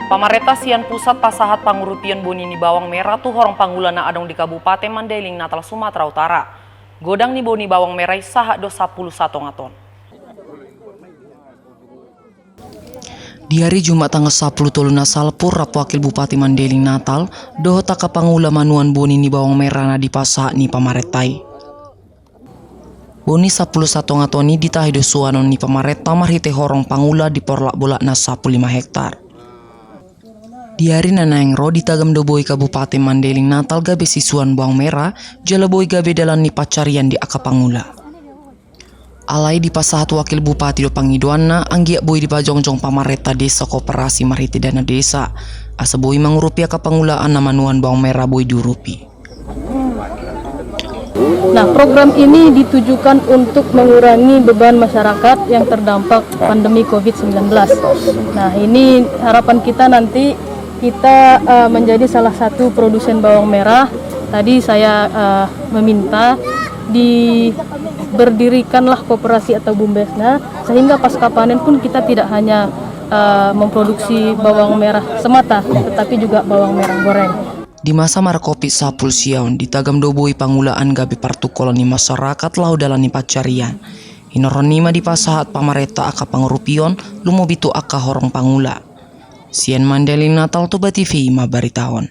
Pamareta sian pusat pasahat pangurupian bonini bawang merah tuh horong panggulana adong di Kabupaten Mandailing Natal Sumatera Utara. Godang ni boni bawang merah sahak do 11 ngaton. Di hari Jumat tanggal 10 Nasal Purrap Wakil Bupati Mandailing Natal doho taka pangula manuan boni ni bawang merah na di pasahat ni pamaretai. Boni 11 ngatoni ditahi do suanon ni pamareta marhite horong pangula di porlak bolak na 15 hektar. Di hari nanangro di Tagam Doboi Kabupaten Mandailing Natal gabe sisuan bawang merah jala boy gabe dalam ni pacarian di akapangula. Alai di pasahat wakil bupati do pangiduanna anggiak boy di pajongjong pamareta desa koperasi marhiti dana desa asa boy mangurupi akapangulaan na manuan bawang merah boy diurupi. Nah, program ini ditujukan untuk mengurangi beban masyarakat yang terdampak pandemi COVID-19. Nah, ini harapan kita nanti kita menjadi salah satu produsen bawang merah. Tadi saya meminta berdirikanlah koperasi atau bumdesna sehingga pasca panen pun kita tidak hanya memproduksi bawang merah semata, tetapi juga bawang merah goreng. Di masa markopi sapul siaun di Tagam Doboi pangulaan gabe partukolan ni masyarakat lau dalam ni pacarian. Inoron nima di pasahat pamareta aka pangurupion lumobitu aka horong pangula. Sian Mandailing Natal Toba TV mabaritawan.